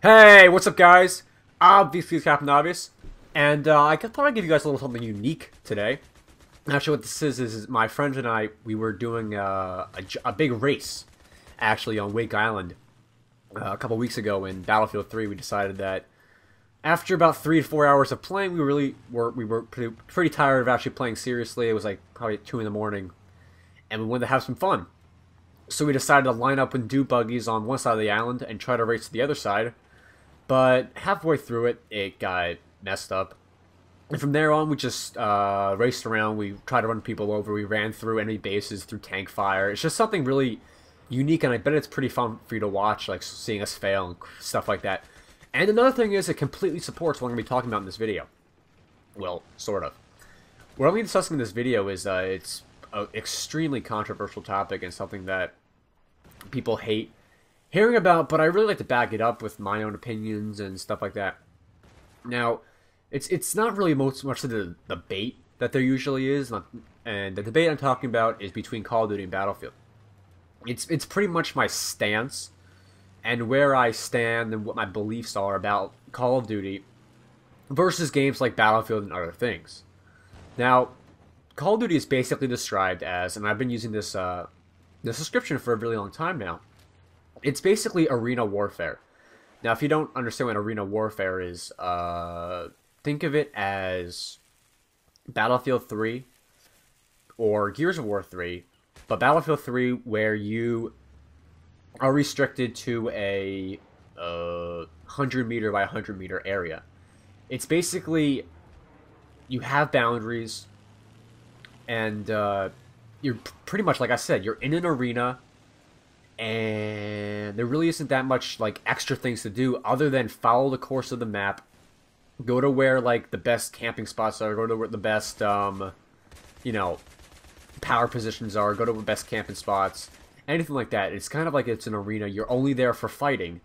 Hey, what's up, guys? Obviously, it's Captain Obvious, and I thought I'd give you guys a little something unique today. Actually, what this is my friends and I, we were doing a big race, actually, on Wake Island a couple weeks ago in Battlefield 3. We decided that after about 3 to 4 hours of playing, we were pretty tired of actually playing seriously. It was like probably 2 in the morning, and we wanted to have some fun. So we decided to line up and do buggies on one side of the island and try to race to the other side. But halfway through it, it got messed up. And from there on, we just raced around. We tried to run people over. We ran through enemy bases through tank fire. It's just something really unique, and I bet it's pretty fun for you to watch, like seeing us fail and stuff like that. And another thing is, it completely supports what I'm going to be talking about in this video. Well, sort of. What I'm going to be discussing in this video is it's an extremely controversial topic and something that people hate hearing about, but I really like to back it up with my own opinions and stuff like that. Now, it's not really much of the debate that there usually is, and the debate I'm talking about is between Call of Duty and Battlefield. It's pretty much my stance and where I stand and what my beliefs are about Call of Duty versus games like Battlefield and other things. Now, Call of Duty is basically described as, and I've been using this description for a really long time now, it's basically arena warfare. Now, if you don't understand what arena warfare is, think of it as Battlefield 3 or Gears of War 3, but Battlefield 3 where you are restricted to a 100 meter by 100 meter area. It's basically, you have boundaries, and you're pretty much, like I said, you're in an arena, and there really isn't that much like extra things to do other than follow the course of the map, go to where like the best camping spots are, go to where the best you know, power positions are, go to the best camping spots, anything like that. It's kind of like it's an arena. You're only there for fighting,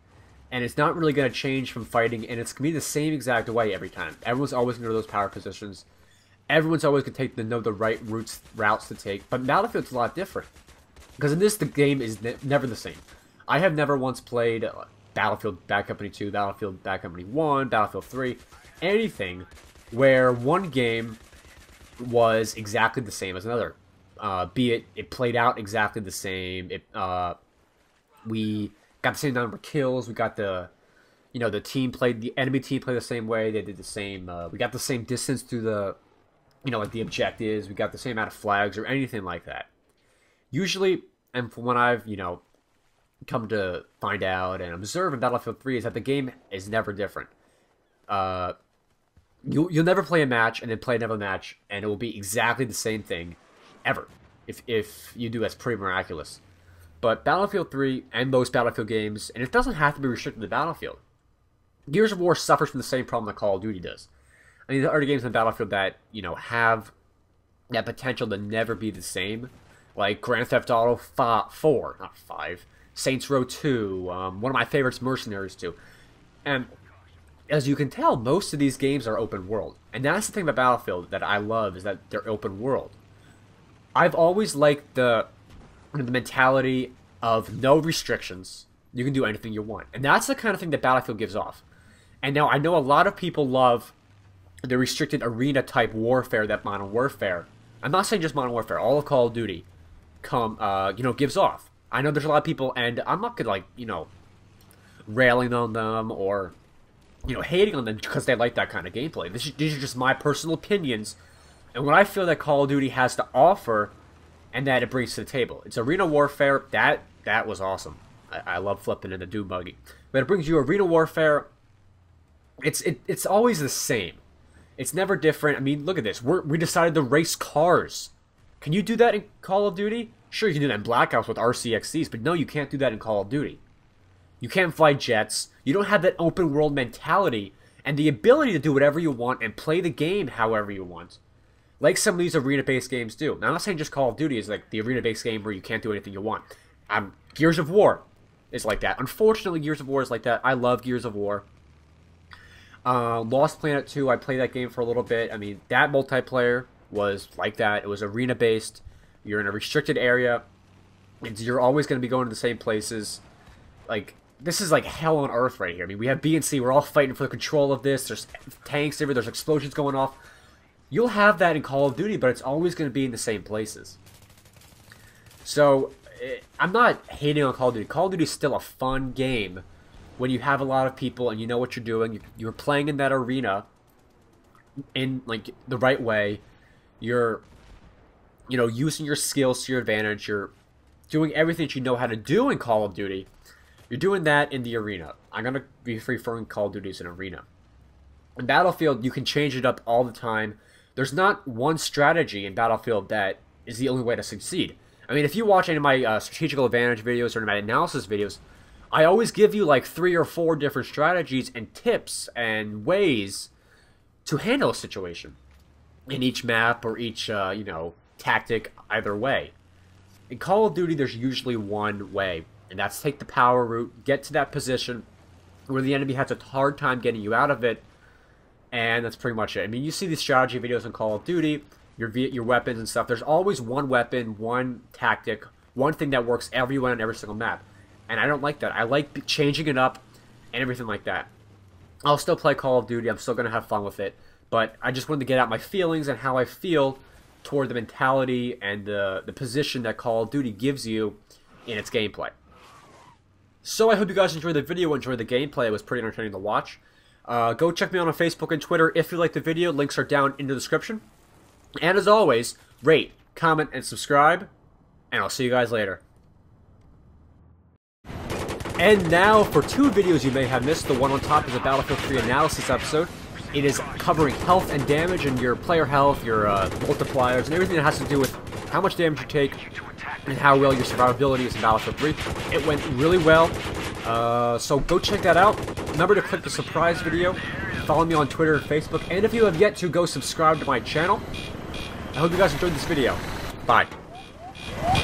and it's not really going to change from fighting, and it's going to be the same exact way every time. Everyone's always going to those power positions. Everyone's always going to know the right routes to take. But Battlefield's a lot different, because in this, the game is never the same. I have never once played Battlefield Bad Company 2, Battlefield Bad Company 1, Battlefield 3, anything where one game was exactly the same as another. Be it played out exactly the same. We got the same number of kills. We got the enemy team played the same way. They did the same. We got the same distance to the, like the objectives. We got the same amount of flags or anything like that. Usually, and from what I've, come to find out and observe in Battlefield 3 is that the game is never different. You'll never play a match and then play another match, and it will be exactly the same thing, ever. If you do, that's pretty miraculous. But Battlefield 3 and most Battlefield games, and it doesn't have to be restricted to Battlefield. Gears of War suffers from the same problem that Call of Duty does. I mean, there are games on Battlefield that, have that potential to never be the same. Like Grand Theft Auto 4, not 5, Saints Row 2, one of my favorites, Mercenaries 2. And as you can tell, most of these games are open world. And that's the thing about Battlefield that I love, is that they're open world. I've always liked the mentality of no restrictions. You can do anything you want. And that's the kind of thing that Battlefield gives off. And now I know a lot of people love the restricted arena type warfare that Modern Warfare, I'm not saying just Modern Warfare, all of Call of Duty gives off. I know there's a lot of people, and I'm not gonna railing on them or hating on them because they like that kind of gameplay. These are just my personal opinions and what I feel that Call of Duty has to offer and that it brings to the table. It's arena warfare. That was awesome. I love flipping in the Doom buggy. But it brings you arena warfare. It's always the same. It's never different. I mean, look at this. We decided to race cars. Can you do that in Call of Duty? Sure, you can do that in Black Ops with RCXCs, but no, you can't do that in Call of Duty. You can't fly jets. You don't have that open world mentality and the ability to do whatever you want and play the game however you want. Like some of these arena-based games do. Now, I'm not saying just Call of Duty is like the arena-based game where you can't do anything you want. Gears of War is like that. Unfortunately, Gears of War is like that. I love Gears of War. Lost Planet 2, I played that game for a little bit. I mean, that multiplayer was like that. It was arena-based. You're in a restricted area. You're always going to be going to the same places. Like, this is like hell on earth right here. I mean, we have B and C. We're all fighting for the control of this. There's tanks everywhere. There's explosions going off. You'll have that in Call of Duty, but it's always going to be in the same places. So, I'm not hating on Call of Duty. Call of Duty is still a fun game when you have a lot of people and you know what you're doing. You're playing in that arena in like the right way. You're, you know, using your skills to your advantage. You're doing everything that you know how to do in Call of Duty. You're doing that in the arena. I'm going to be referring to Call of Duty as an arena. In Battlefield, you can change it up all the time. There's not one strategy in Battlefield that is the only way to succeed. I mean, if you watch any of my strategical advantage videos or my analysis videos, I always give you like 3 or 4 different strategies and tips and ways to handle a situation in each map or each, you know, tactic either way. In Call of Duty, there's usually one way, and that's take the power route, get to that position where the enemy has a hard time getting you out of it, and that's pretty much it. I mean, you see these strategy videos in Call of Duty, your weapons and stuff. There's always one weapon, one tactic, one thing that works everywhere on every single map. And I don't like that. I like changing it up and everything like that. I'll still play Call of Duty. I'm still going to have fun with it. But I just wanted to get out my feelings and how I feel toward the mentality and the position that Call of Duty gives you in its gameplay. So I hope you guys enjoyed the video, enjoyed the gameplay. It was pretty entertaining to watch. Go check me out on Facebook and Twitter if you liked the video. Links are down in the description. And as always, rate, comment, and subscribe. And I'll see you guys later. And now for 2 videos you may have missed. The one on top is a Battlefield 3 analysis episode. It is covering health and damage and your player health, your multipliers, and everything that has to do with how much damage you take and how well your survivability is in Battlefield 3. It went really well, so go check that out. Remember to click the surprise video, follow me on Twitter and Facebook, and if you have yet to, go subscribe to my channel. I hope you guys enjoyed this video. Bye.